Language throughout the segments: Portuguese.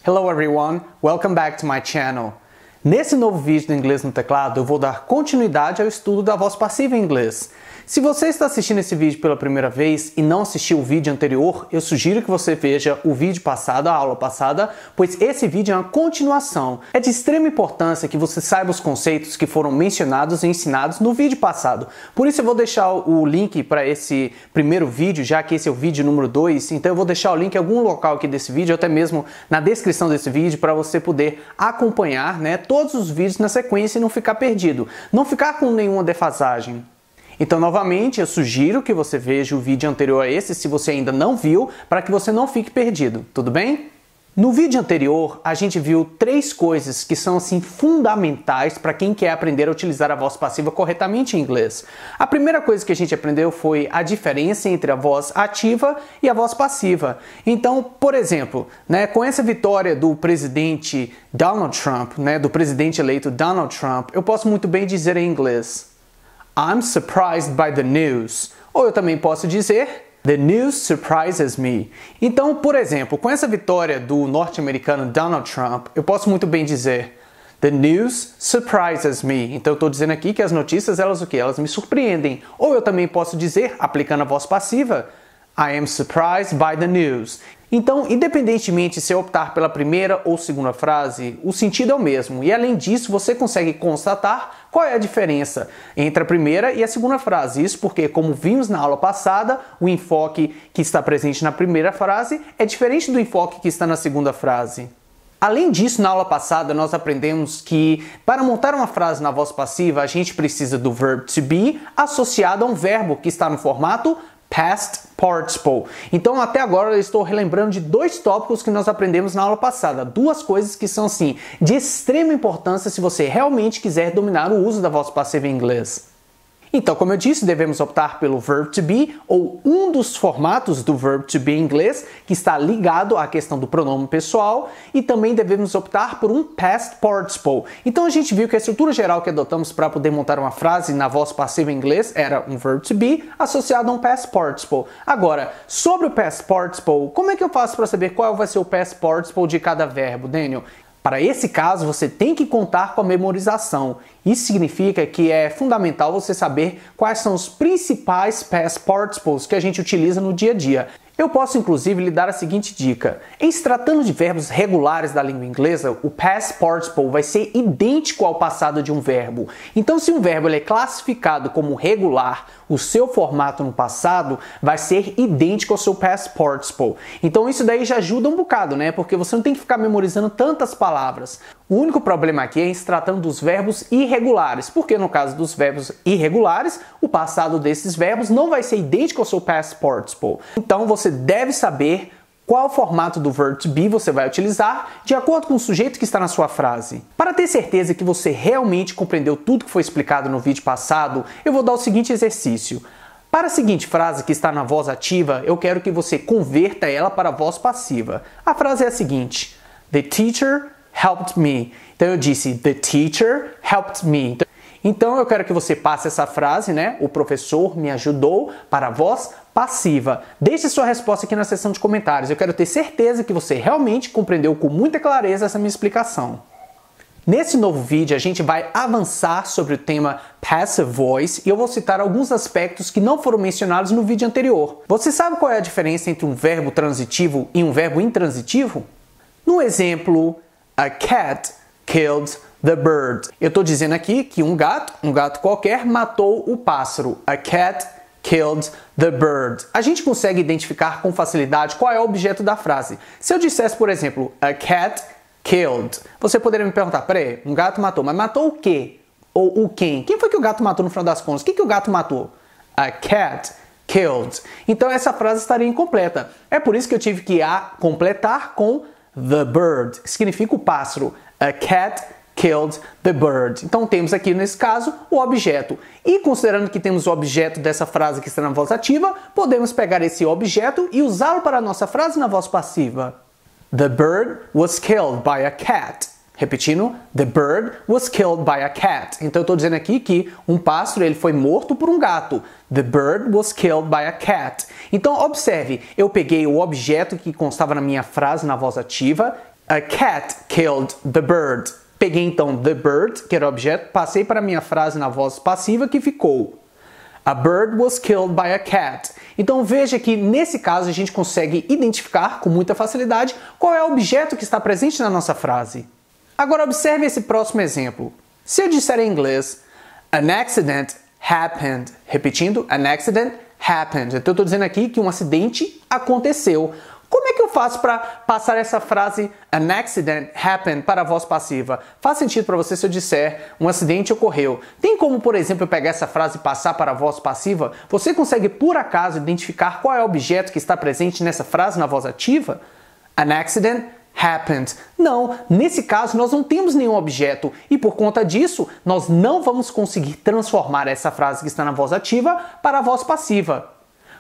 Hello everyone, welcome back to my channel. Nesse novo vídeo do Inglês no Teclado, eu vou dar continuidade ao estudo da voz passiva em inglês. Se você está assistindo esse vídeo pela primeira vez e não assistiu o vídeo anterior, eu sugiro que você veja o vídeo passado, a aula passada, pois esse vídeo é uma continuação. É de extrema importância que você saiba os conceitos que foram mencionados e ensinados no vídeo passado. Por isso eu vou deixar o link para esse primeiro vídeo, já que esse é o vídeo número 2, então eu vou deixar o link em algum local aqui desse vídeo, ou até mesmo na descrição desse vídeo, para você poder acompanhar, todos os vídeos na sequência e não ficar perdido, não ficar com nenhuma defasagem. Então, novamente, eu sugiro que você veja o vídeo anterior a esse, se você ainda não viu, para que você não fique perdido, tudo bem? No vídeo anterior, a gente viu 3 coisas que são, assim, fundamentais para quem quer aprender a utilizar a voz passiva corretamente em inglês. A primeira coisa que a gente aprendeu foi a diferença entre a voz ativa e a voz passiva. Então, por exemplo, com essa vitória do presidente Donald Trump, do presidente eleito Donald Trump, eu posso muito bem dizer em inglês: I'm surprised by the news. Ou eu também posso dizer: The news surprises me. Então, por exemplo, com essa vitória do norte-americano Donald Trump, eu posso muito bem dizer: The news surprises me. Então, eu estou dizendo aqui que as notícias, elas me surpreendem. Ou eu também posso dizer, aplicando a voz passiva: I am surprised by the news. Então, independentemente se eu optar pela primeira ou segunda frase, o sentido é o mesmo. E além disso, você consegue constatar qual é a diferença entre a primeira e a segunda frase. Isso porque, como vimos na aula passada, o enfoque que está presente na primeira frase é diferente do enfoque que está na segunda frase. Além disso, na aula passada, nós aprendemos que para montar uma frase na voz passiva, a gente precisa do verb to be associado a um verbo que está no formato past participle. Então, até agora eu estou relembrando de 2 tópicos que nós aprendemos na aula passada. 2 coisas que são, assim, de extrema importância se você realmente quiser dominar o uso da voz passiva em inglês. Então, como eu disse, devemos optar pelo verb to be, ou um dos formatos do verb to be em inglês, que está ligado à questão do pronome pessoal, e também devemos optar por um past participle. Então, a gente viu que a estrutura geral que adotamos para poder montar uma frase na voz passiva em inglês era um verb to be associado a um past participle. Agora, sobre o past participle, como é que eu faço para saber qual vai ser o past participle de cada verbo, Daniel? Para esse caso, você tem que contar com a memorização. Isso significa que é fundamental você saber quais são os principais past participles que a gente utiliza no dia a dia. Eu posso, inclusive, lhe dar a seguinte dica. Em se tratando de verbos regulares da língua inglesa, o past participle vai ser idêntico ao passado de um verbo. Então, se um verbo é classificado como regular, o seu formato no passado vai ser idêntico ao seu past participle. Então, isso daí já ajuda um bocado, Porque você não tem que ficar memorizando tantas palavras. O único problema aqui é em se tratando dos verbos irregulares, porque no caso dos verbos irregulares, o passado desses verbos não vai ser idêntico ao seu past participle. Então, você deve saber qual formato do verb to be você vai utilizar de acordo com o sujeito que está na sua frase. Para ter certeza que você realmente compreendeu tudo que foi explicado no vídeo passado, eu vou dar o seguinte exercício. Para a seguinte frase que está na voz ativa, eu quero que você converta ela para a voz passiva. A frase é a seguinte: The teacher helped me. Então eu disse, the teacher helped me. Então eu quero que você passe essa frase, o professor me ajudou, para a voz passiva. Deixe sua resposta aqui na seção de comentários. Eu quero ter certeza que você realmente compreendeu com muita clareza essa minha explicação. Nesse novo vídeo a gente vai avançar sobre o tema passive voice e eu vou citar alguns aspectos que não foram mencionados no vídeo anterior. Você sabe qual é a diferença entre um verbo transitivo e um verbo intransitivo? No exemplo, a cat killed the bird. Eu estou dizendo aqui que um gato qualquer, matou o pássaro. A cat killed the bird. A gente consegue identificar com facilidade qual é o objeto da frase. Se eu dissesse, por exemplo, a cat killed, você poderia me perguntar: peraí, um gato matou, mas matou o quê? Ou o quem? Quem foi que o gato matou no final das contas? O que o gato matou? A cat killed. Então essa frase estaria incompleta. É por isso que eu tive que completar com the bird, que significa o pássaro. A cat killed the bird. Então temos aqui, nesse caso, o objeto. E considerando que temos o objeto dessa frase que está na voz ativa, podemos pegar esse objeto e usá-lo para a nossa frase na voz passiva. The bird was killed by a cat. Repetindo, the bird was killed by a cat. Então eu estou dizendo aqui que um pássaro ele foi morto por um gato. The bird was killed by a cat. Então observe, eu peguei o objeto que constava na minha frase na voz ativa A cat killed the bird. Peguei então the bird, que era o objeto, passei para a minha frase na voz passiva que ficou a bird was killed by a cat. Então veja que nesse caso a gente consegue identificar com muita facilidade qual é o objeto que está presente na nossa frase. Agora observe esse próximo exemplo. Se eu disser em inglês an accident happened, repetindo, an accident happened. Então eu estou dizendo aqui que um acidente aconteceu. Como é que eu faço para passar essa frase an accident happened para a voz passiva? Faz sentido para você se eu disser um acidente ocorreu. Tem como, por exemplo, eu pegar essa frase e passar para a voz passiva? Você consegue, por acaso, identificar qual é o objeto que está presente nessa frase na voz ativa? An accident happened. Não, nesse caso nós não temos nenhum objeto e por conta disso nós não vamos conseguir transformar essa frase que está na voz ativa para a voz passiva.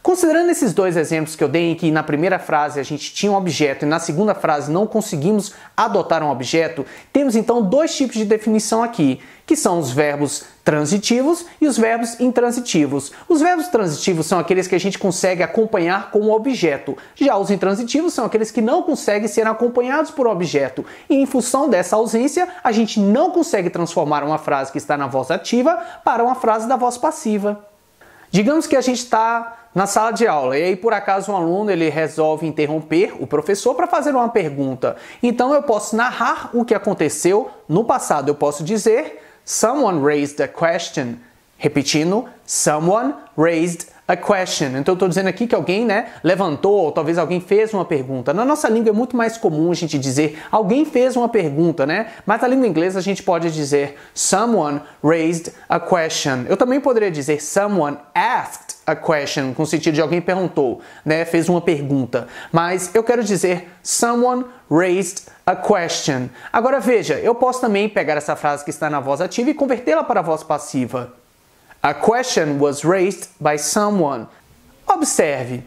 Considerando esses dois exemplos que eu dei em que na primeira frase a gente tinha um objeto e na segunda frase não conseguimos adotar um objeto, temos então dois tipos de definição aqui, que são os verbos transitivos e os verbos intransitivos. Os verbos transitivos são aqueles que a gente consegue acompanhar com o objeto, já os intransitivos são aqueles que não conseguem ser acompanhados por objeto e em função dessa ausência a gente não consegue transformar uma frase que está na voz ativa para uma frase da voz passiva. Digamos que a gente está na sala de aula e aí por acaso um aluno ele resolve interromper o professor para fazer uma pergunta. Então eu posso narrar o que aconteceu no passado. Eu posso dizer someone raised a question. Repetindo, someone raised a question. Então eu estou dizendo aqui que alguém levantou, ou talvez alguém fez uma pergunta. Na nossa língua é muito mais comum a gente dizer alguém fez uma pergunta, Mas na língua inglesa a gente pode dizer someone raised a question. Eu também poderia dizer someone asked a question, com o sentido de alguém perguntou, fez uma pergunta. Mas eu quero dizer someone raised a question. Agora veja, eu posso também pegar essa frase que está na voz ativa e convertê-la para a voz passiva. A question was raised by someone. Observe.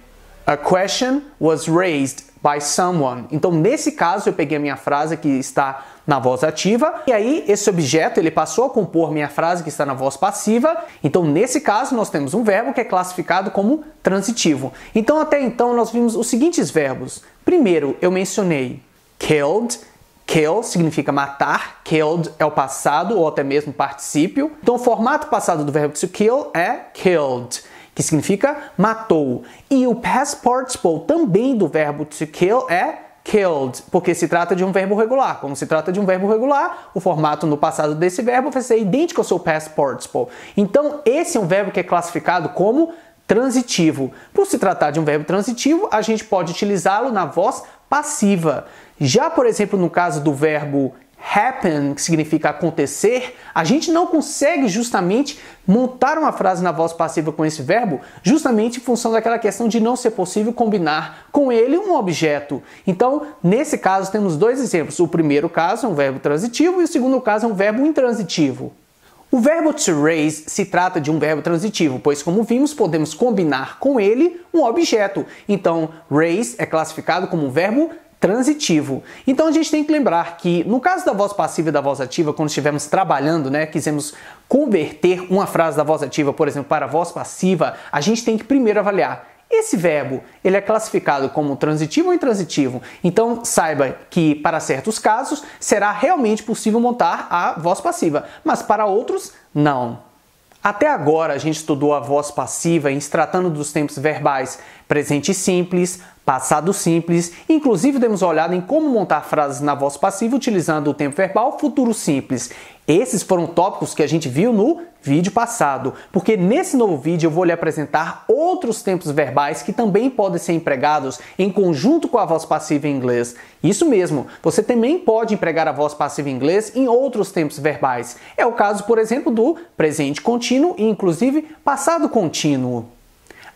A question was raised by someone. Então, nesse caso, eu peguei a minha frase que está na voz ativa e aí esse objeto ele passou a compor minha frase que está na voz passiva. Então, nesse caso, nós temos um verbo que é classificado como transitivo. Então, até então, nós vimos os seguintes verbos. Primeiro, eu mencionei killed. Kill significa matar, killed é o passado ou até mesmo particípio. Então o formato passado do verbo to kill é killed, que significa matou. E o past participle também do verbo to kill é killed, porque se trata de um verbo regular. Como se trata de um verbo regular, o formato no passado desse verbo vai ser idêntico ao seu past participle. Então esse é um verbo que é classificado como transitivo. Por se tratar de um verbo transitivo, a gente pode utilizá-lo na voz passiva. Já, por exemplo, no caso do verbo happen, que significa acontecer, a gente não consegue justamente montar uma frase na voz passiva com esse verbo, justamente em função daquela questão de não ser possível combinar com ele um objeto. Então, nesse caso, temos dois exemplos. O primeiro caso é um verbo transitivo e o segundo caso é um verbo intransitivo. O verbo to raise se trata de um verbo transitivo, pois, como vimos, podemos combinar com ele um objeto. Então, raise é classificado como um verbo transitivo. Então a gente tem que lembrar que no caso da voz passiva e da voz ativa, quando estivermos trabalhando, quisemos converter uma frase da voz ativa, por exemplo, para a voz passiva, a gente tem que primeiro avaliar esse verbo, ele é classificado como transitivo ou intransitivo. Então saiba que para certos casos será realmente possível montar a voz passiva, mas para outros não. Até agora a gente estudou a voz passiva em se tratando dos tempos verbais presente simples, passado simples, inclusive demos uma olhada em como montar frases na voz passiva utilizando o tempo verbal futuro simples. Esses foram tópicos que a gente viu no vídeo passado, porque nesse novo vídeo eu vou lhe apresentar outros tempos verbais que também podem ser empregados em conjunto com a voz passiva em inglês. Isso mesmo, você também pode empregar a voz passiva em inglês em outros tempos verbais. É o caso, por exemplo, do presente contínuo e inclusive passado contínuo.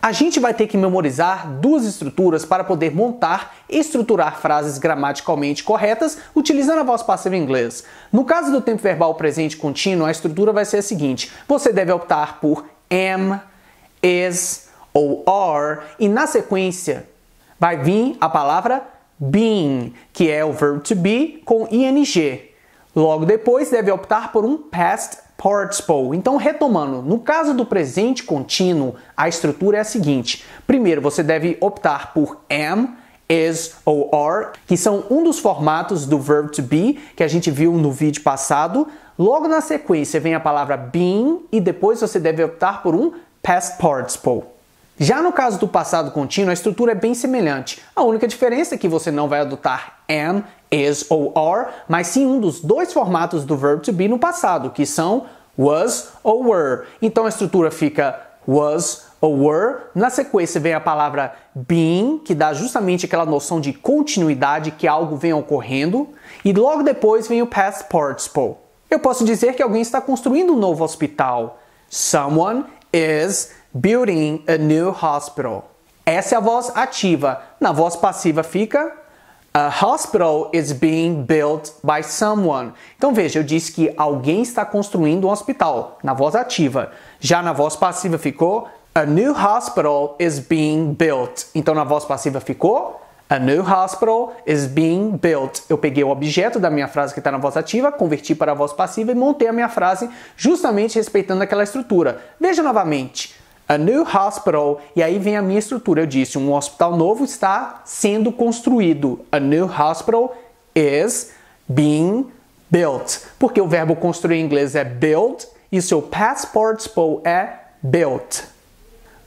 A gente vai ter que memorizar duas estruturas para poder montar e estruturar frases gramaticalmente corretas utilizando a voz passiva em inglês. No caso do tempo verbal presente contínuo, a estrutura vai ser a seguinte. Você deve optar por am, is ou are e na sequência vai vir a palavra being, que é o verbo to be com ing. Logo depois deve optar por um past participle. Então, retomando, no caso do presente contínuo, a estrutura é a seguinte. Primeiro, você deve optar por am, is ou are, que são um dos formatos do verb to be que a gente viu no vídeo passado. Logo na sequência vem a palavra been e depois você deve optar por um past participle. Já no caso do passado contínuo, a estrutura é bem semelhante. A única diferença é que você não vai adotar am, is ou are, mas sim um dos dois formatos do verb to be no passado, que são was ou were. Então a estrutura fica was ou were. Na sequência vem a palavra been, que dá justamente aquela noção de continuidade, que algo vem ocorrendo. E logo depois vem o past participle. Eu posso dizer que alguém está construindo um novo hospital. Someone is building a new hospital. Essa é a voz ativa. Na voz passiva fica a hospital is being built by someone. Então veja, eu disse que alguém está construindo um hospital, na voz ativa. Já na voz passiva ficou a new hospital is being built. Então na voz passiva ficou a new hospital is being built. Eu peguei o objeto da minha frase que está na voz ativa, converti para a voz passiva e montei a minha frase justamente respeitando aquela estrutura. Veja novamente. A new hospital, e aí vem a minha estrutura. Eu disse, um hospital novo está sendo construído. A new hospital is being built. Porque o verbo construir em inglês é build e o seu past participle é built.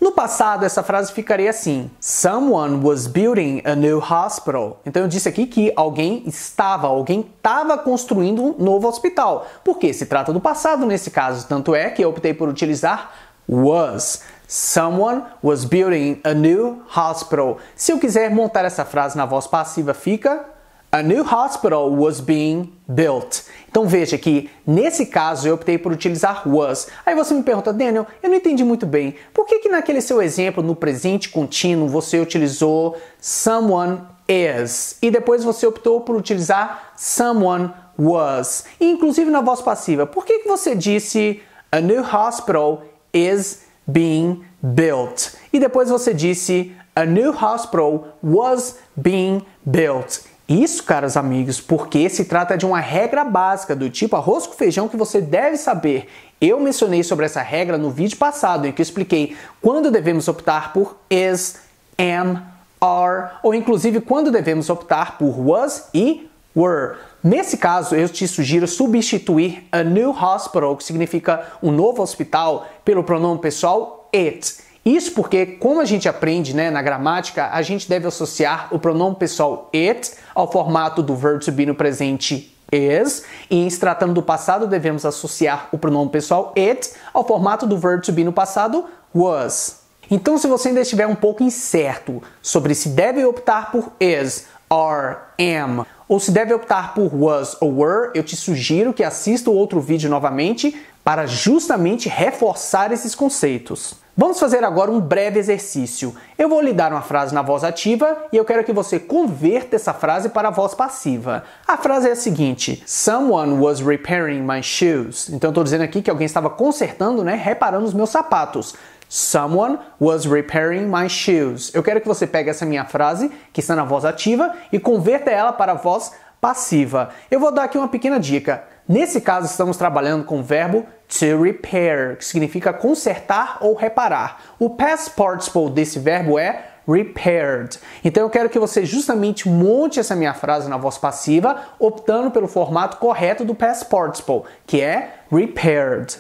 No passado, essa frase ficaria assim: Someone was building a new hospital. Então eu disse aqui que alguém estava construindo um novo hospital. Porque se trata do passado nesse caso. Tanto é que eu optei por utilizar was. Someone was building a new hospital. Se eu quiser montar essa frase na voz passiva, fica a new hospital was being built. Então veja que nesse caso eu optei por utilizar was. Aí você me pergunta, Daniel, eu não entendi muito bem. Por que naquele seu exemplo no presente contínuo você utilizou someone is e depois você optou por utilizar someone was? E inclusive na voz passiva, por que você disse a new hospital is being built? E depois você disse a new hospital was being built. Isso, caros amigos, porque se trata de uma regra básica do tipo arroz com feijão que você deve saber. Eu mencionei sobre essa regra no vídeo passado em que eu expliquei quando devemos optar por is, am, are, ou inclusive quando devemos optar por was e were. Nesse caso, eu te sugiro substituir a new hospital, que significa um novo hospital, pelo pronome pessoal it. Isso porque, como a gente aprende na gramática, a gente deve associar o pronome pessoal it ao formato do verbo to be no presente is, e em se tratando do passado, devemos associar o pronome pessoal it ao formato do verbo to be no passado was. Então, se você ainda estiver um pouco incerto sobre se deve optar por is, are, am, ou se deve optar por was ou were, eu te sugiro que assista o outro vídeo novamente para justamente reforçar esses conceitos. Vamos fazer agora um breve exercício. Eu vou lhe dar uma frase na voz ativa e eu quero que você converta essa frase para a voz passiva. A frase é a seguinte: Someone was repairing my shoes. Então eu estou dizendo aqui que alguém estava consertando, reparando os meus sapatos. Someone was repairing my shoes. Eu quero que você pegue essa minha frase, que está na voz ativa, e converta ela para a voz passiva. Eu vou dar aqui uma pequena dica. Nesse caso, estamos trabalhando com o verbo to repair, que significa consertar ou reparar. O past participle desse verbo é repaired. Então eu quero que você justamente monte essa minha frase na voz passiva, optando pelo formato correto do past participle, que é repaired.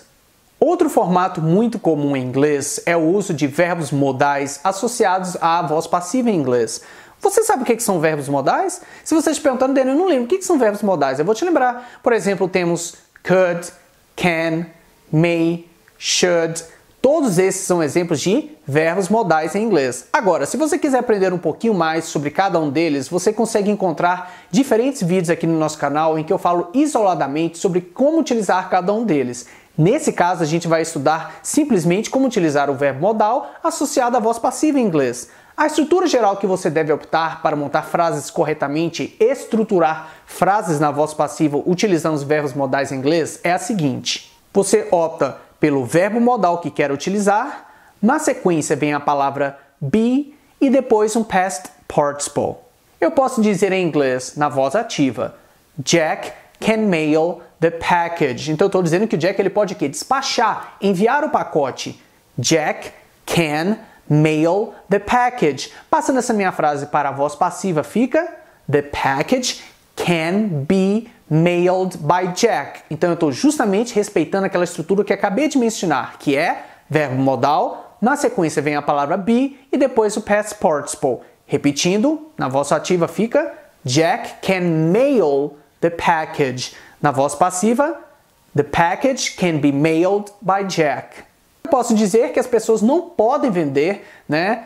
Outro formato muito comum em inglês é o uso de verbos modais associados à voz passiva em inglês. Você sabe o que são verbos modais? Se você estiver perguntando, Daniel, eu não lembro. O que são verbos modais? Eu vou te lembrar. Por exemplo, temos could, can, may, should. Todos esses são exemplos de verbos modais em inglês. Agora, se você quiser aprender um pouquinho mais sobre cada um deles, você consegue encontrar diferentes vídeos aqui no nosso canal em que eu falo isoladamente sobre como utilizar cada um deles. Nesse caso, a gente vai estudar simplesmente como utilizar o verbo modal associado à voz passiva em inglês. A estrutura geral que você deve optar para montar frases corretamente e estruturar frases na voz passiva utilizando os verbos modais em inglês é a seguinte. Você opta pelo verbo modal que quer utilizar, na sequência vem a palavra be e depois um past participle. Eu posso dizer em inglês, na voz ativa, Jack can mail the package. Então eu estou dizendo que o Jack ele pode despachar, enviar o pacote. Jack can mail the package. Passando essa minha frase para a voz passiva, fica the package can be mailed by Jack. Então eu estou justamente respeitando aquela estrutura que acabei de mencionar, que é verbo modal, na sequência vem a palavra be e depois o past participle. Repetindo, na voz ativa fica Jack can mail the package. Na voz passiva, the package can be mailed by Jack. Eu posso dizer que as pessoas não podem vender, né,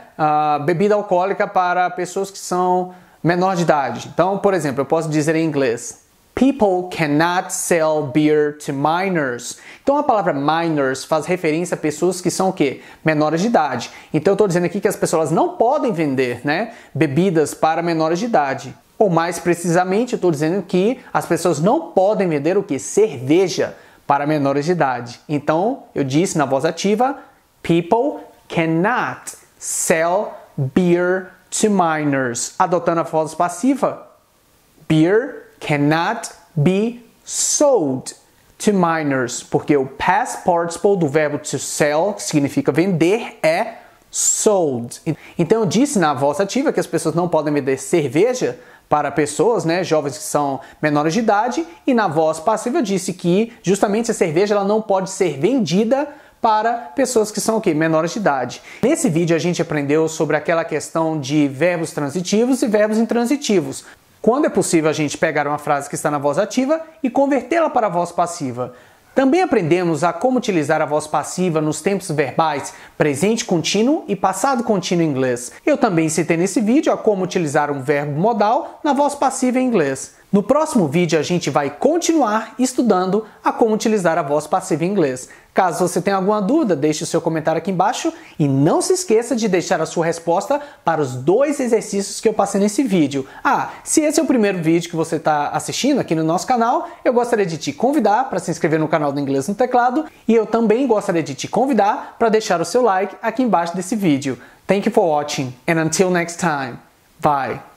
bebida alcoólica para pessoas que são menor de idade. Então, por exemplo, eu posso dizer em inglês: People cannot sell beer to minors. Então a palavra minors faz referência a pessoas que são o quê? Menores de idade. Então eu estou dizendo aqui que as pessoas não podem vender, né, bebidas para menores de idade. Ou mais precisamente, eu estou dizendo que as pessoas não podem vender o quê? Cerveja para menores de idade. Então eu disse na voz ativa: People cannot sell beer to minors. Adotando a voz passiva: Beer cannot be sold to minors, porque o past participle do verbo to sell, que significa vender, é sold. Então eu disse na voz ativa que as pessoas não podem vender cerveja para pessoas, né, jovens que são menores de idade, e na voz passiva eu disse que justamente a cerveja ela não pode ser vendida para pessoas que são o quê? Menores de idade. Nesse vídeo a gente aprendeu sobre aquela questão de verbos transitivos e verbos intransitivos. Quando é possível a gente pegar uma frase que está na voz ativa e convertê-la para a voz passiva. Também aprendemos a como utilizar a voz passiva nos tempos verbais presente contínuo e passado contínuo em inglês. Eu também citei nesse vídeo a como utilizar um verbo modal na voz passiva em inglês. No próximo vídeo a gente vai continuar estudando a como utilizar a voz passiva em inglês. Caso você tenha alguma dúvida, deixe o seu comentário aqui embaixo e não se esqueça de deixar a sua resposta para os 2 exercícios que eu passei nesse vídeo. Se esse é o primeiro vídeo que você está assistindo aqui no nosso canal, eu gostaria de te convidar para se inscrever no canal do Inglês no Teclado e eu também gostaria de te convidar para deixar o seu like aqui embaixo desse vídeo. Thank you for watching and until next time. Bye!